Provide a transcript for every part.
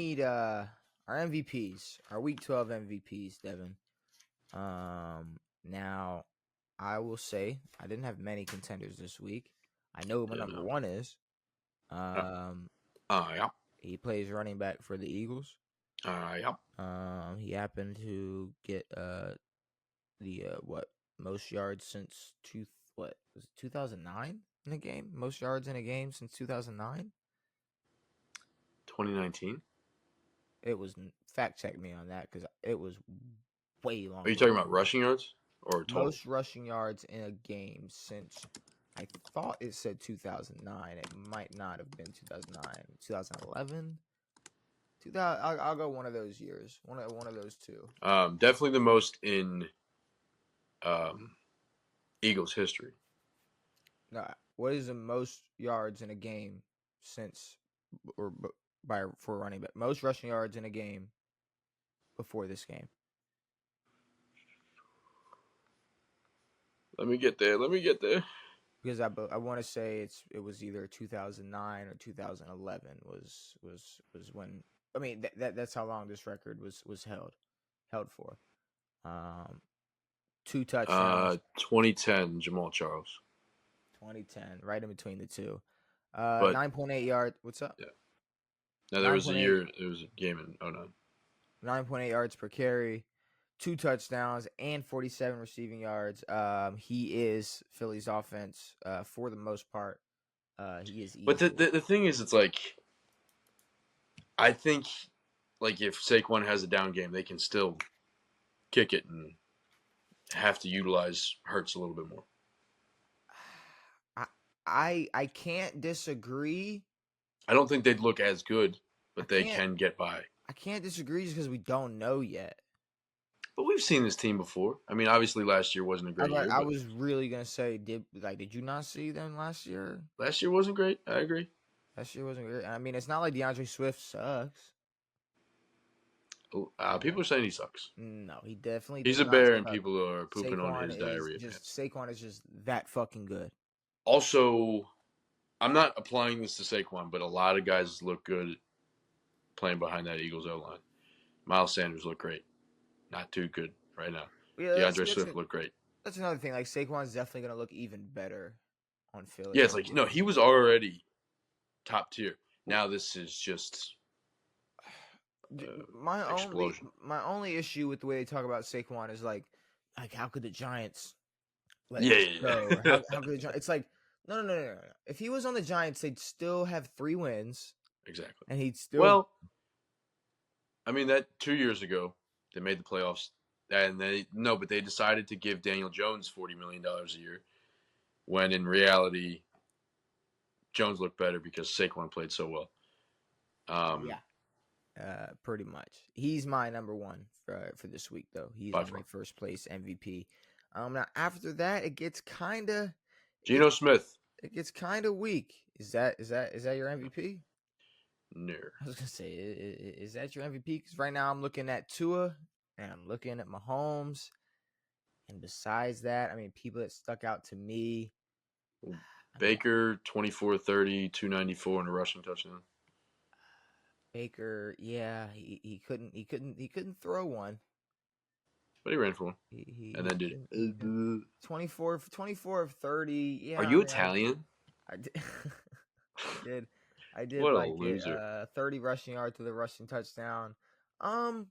need our MVPs, our Week 12 MVPs, Devin. Now I will say I didn't have many contenders this week. I know who my number one is. Yeah. He plays running back for the Eagles. Yeah. He happened to get the most yards since 2009 in a game? Most yards in a game since 2009? 2019? It was fact check me on that because it was way longer. Are you talking about rushing yards or total? Most rushing yards in a game since I thought it said 2009. It might not have been 2009, 2011. 2000. I'll go one of those years. One of those two. Definitely the most in Eagles history. No, what is the most yards in a game since for running back? Most rushing yards in a game before this game. Let me get there. Because I want to say it was either 2009 or 2011 was when, I mean that's how long this record was held for. 2 touchdowns. 2010 Jamal Charles. 2010, right in between the two. 9.8 yards. What's up? Yeah. No, there was a year. There was a game in 2009. 9.8 yards per carry, 2 touchdowns, and 47 receiving yards. He is Philly's offense for the most part. He is. But the thing is, it's like I think like if Saquon has a down game, they can still kick it and have to utilize Hurts a little bit more. I can't disagree. I don't think they'd look as good, but they can get by. I can't disagree just because we don't know yet. But we've seen this team before. I mean, obviously last year wasn't a great year. I was really gonna say, did you not see them last year? Last year wasn't great. I agree. Last year wasn't great. I mean, it's not like DeAndre Swift sucks. People are saying he sucks. No, he definitely. He's a bear, and people are pooping on his diarrhea. Saquon is just that fucking good. Also, I'm not applying this to Saquon, but a lot of guys look good playing behind that Eagles O-line. Miles Sanders looked great. Not too good right now. Yeah, DeAndre Swift looked great. That's another thing. Like, Saquon's definitely going to look even better on Philly. Yeah, it's like, he was already top tier. Now this is just explosion. My only issue with the way they talk about Saquon is like how could the Giants let him go? How could the Giants? It's like, no. If he was on the Giants, they'd still have 3 wins. Exactly. And he'd still... Well, I mean, that 2 years ago, they made the playoffs. And but they decided to give Daniel Jones $40 million a year, when in reality, Jones looked better because Saquon played so well. Pretty much. He's my number one for this week, though. He's my first place MVP. Now after that, it gets kind of Geno Smith. It gets kind of weak. Is that your MVP? No. I was gonna say, is that your MVP? Because right now I'm looking at Tua and I'm looking at Mahomes, and besides that, I mean, people that stuck out to me. Baker, 24-30, 294 and a rushing touchdown. Baker, yeah, he couldn't throw one. But he ran for one. And then did 24 of 30. Yeah. Are you Italian? I did. I did what like a loser. it. 30 rushing yards to the rushing touchdown. I'll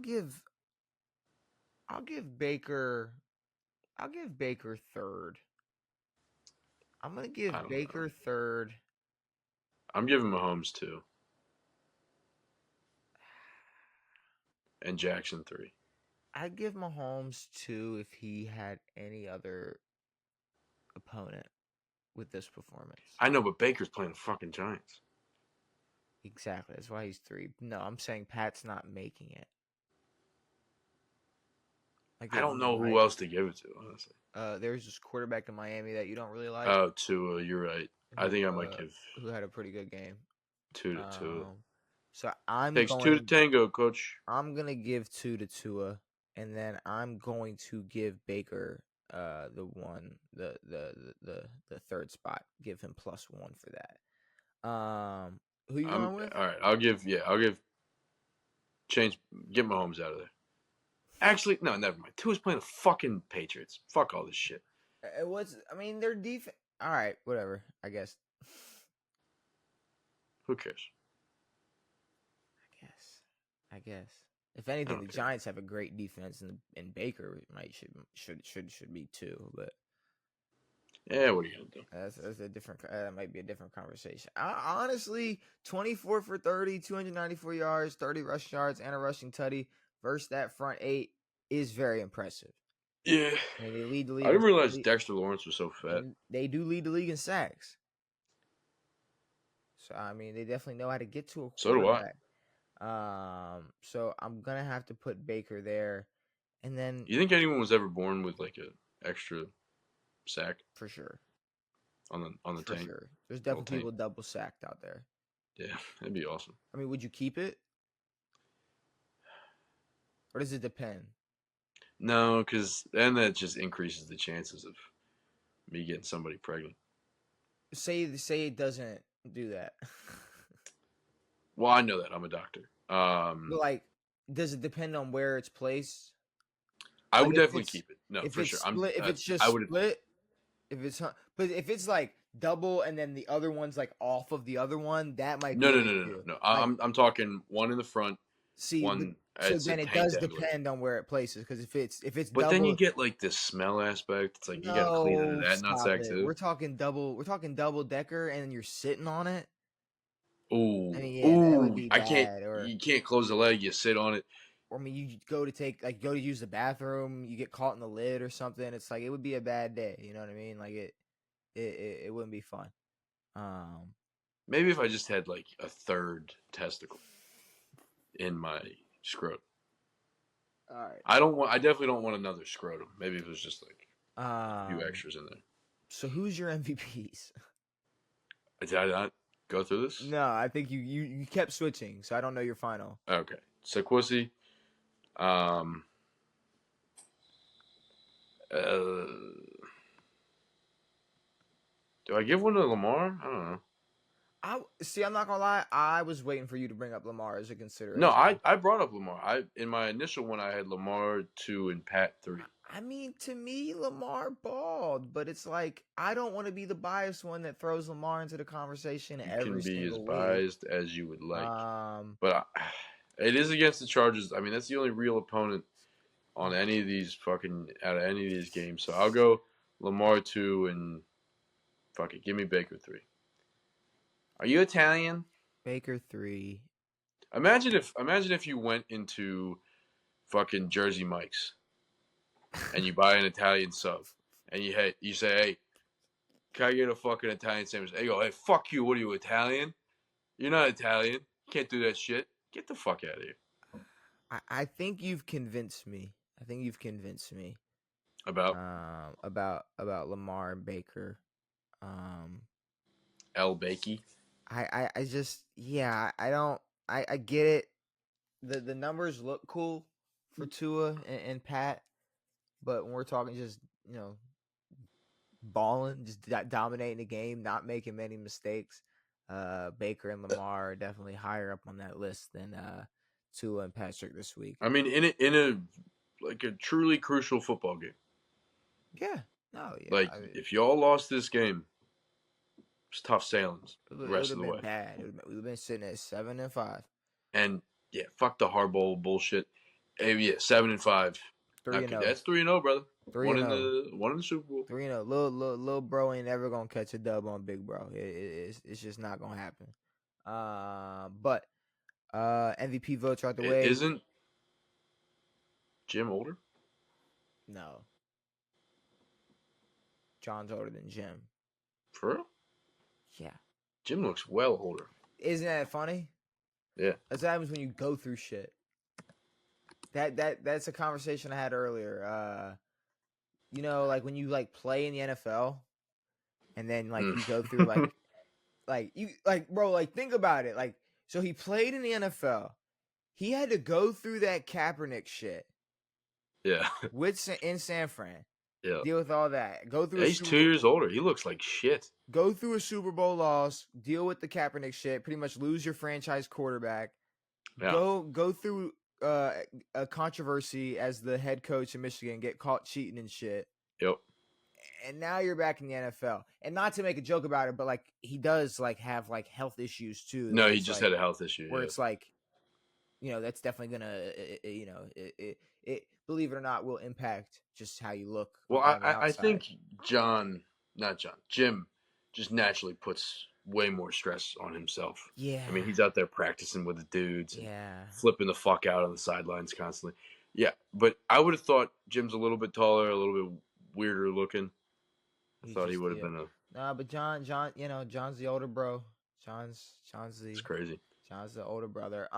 give Baker third. I'm gonna give Baker third. I'm giving Mahomes 2. And Jackson 3. I'd give Mahomes 2 if he had any other opponent with this performance. I know, but Baker's playing the fucking Giants. Exactly. That's why he's 3. No, I'm saying Pat's not making it. Like, I don't know who else to give it to, honestly. There's this quarterback in Miami that you don't really like. Oh, Tua, you're right. I think I might give... Who had a pretty good game. 2 to Tua. So I'm Takes 2 to tango, coach. I'm going to give 2 to Tua, and then I'm going to give Baker the third spot. Give him +1 for that. Who you I'm going with? all right. I'll give change. Get Mahomes out of there. Actually, no, never mind. Tua's playing the fucking Patriots. Fuck all this shit. It was. I mean, their defense. All right, whatever. I guess. Who cares? I guess. If I anything, the don't care. Giants have a great defense, and Baker might should be too. But Yeah, what are you gonna do? that's a different. That might be a different conversation. Honestly, 24 for 30, 294 yards, 30 rushing yards, and a rushing tutty versus that front eight is very impressive. Yeah, I mean, they lead the I league. didn't realize Dexter Lawrence was so fat. And they do lead the league in sacks. So I mean, they definitely know how to get to a So do I. quarterback. So I'm gonna have to put Baker there, and then You think anyone was ever born with like a extra sack for sure, on the tank? there's Little definitely tank. people double sacked out there. Yeah, that'd be awesome. I mean, would you keep it, or does it depend? No, because then that just increases the chances of me getting somebody pregnant. Say it doesn't do that. Well, I know that I'm a doctor. But like, does it depend on where it's placed? I Like would definitely keep it. No, if for it's sure. split, if it's just I would. split, if it's but if it's like double and then the other one's like off of the other one, that might No, be no, an no, no, no, issue. no. Like, I'm talking one in the front, see, one so it's a then it tank does dangler. depend on where it places because if it's But then you double, get like this smell aspect. It's like you got to clean under no, that stop nutsack it. too. We're talking double decker, and you're sitting on it. I Ooh, mean, yeah, that would ooh! be I can't. bad. You can't close the leg. You sit on it. Or I mean, you go to use the bathroom, you get caught in the lid or something. It's like it would be a bad day. You know what I mean? Like it wouldn't be fun. Um, Maybe if I just had like a third testicle in my scrotum. all right. I don't want. I definitely don't want another scrotum. Maybe if it was just like a few Um, extras in there. so who's your MVPs? Did I not go through this? No, I think you kept switching, so I don't know your final. Okay. Sequoia. Um. Uh, do I give one to Lamar? I don't know. I see. I'm not gonna lie. I was waiting for you to bring up Lamar as a consideration. No, I brought up Lamar. I in my initial one I had Lamar 2 and Pat 3. I mean, to me, Lamar balled, but it's like I don't want to be the biased one that throws Lamar into the conversation You every can be as single week. biased as you would like, Um, but it is against the Chargers. I mean, that's the only real opponent on any of these fucking out of any of these games. So I'll go Lamar 2 and fuck it, give me Baker 3. Are you Italian? Baker 3. Imagine if you went into fucking Jersey Mike's and you buy an Italian sub and you say, hey, can I get a fucking Italian sandwich? They go, hey, fuck you. What are you, Italian? You're not Italian. You can't do that shit. Get the fuck out of here. I think you've convinced me. About About Lamar and Baker. El Bakey. I just I don't I get it. The numbers look cool for Tua and Pat, but when we're talking just balling, just dominating the game, not making many mistakes, Baker and Lamar are definitely higher up on that list than Tua and Patrick this week. I mean, in a like a truly crucial football game. Yeah, no, yeah. Like if y'all lost this game, it's tough sailings the rest of the way. Bad. We would have been sitting at 7-5. And yeah, fuck the hardball bullshit. Hey, yeah, 7-5. 3-0. That's 3-0, brother. 3-0. One in the Super Bowl. 3-0. Little bro ain't ever gonna catch a dub on big bro. It's just not gonna happen. But MVP votes are out the way. Isn't Jim older? No. John's older than Jim. For real? Yeah. Jim looks well older. Isn't that funny? Yeah. That's what happens when you go through shit. That's a conversation I had earlier. Like when you like play in the NFL and then like you go through bro, like think about it. Like, so he played in the NFL. He had to go through that Kaepernick shit. Yeah. In San Fran. Yeah. Deal with all that. Go through Yeah, a he's Super 2 years older. He looks like shit. Go through a Super Bowl loss. Deal with the Kaepernick shit. Pretty much lose your franchise quarterback. Yeah. Go through a controversy as the head coach in Michigan. Get caught cheating and shit. Yep. And now you're back in the NFL. And not to make a joke about it, but like he does like have like health issues too. No, Where he it's just like had a health issue. where Yeah. it's like, that's definitely gonna believe it or not will impact just how you look Well, on the I outside. think Jim, just naturally puts way more stress on himself. Yeah. I mean, he's out there practicing with the dudes and Yeah. flipping the fuck out on the sidelines constantly. Yeah, but I would have thought Jim's a little bit taller, a little bit weirder looking. I He thought he just would have been a. Nah, but John, John's the older bro. John's It's crazy. the older brother.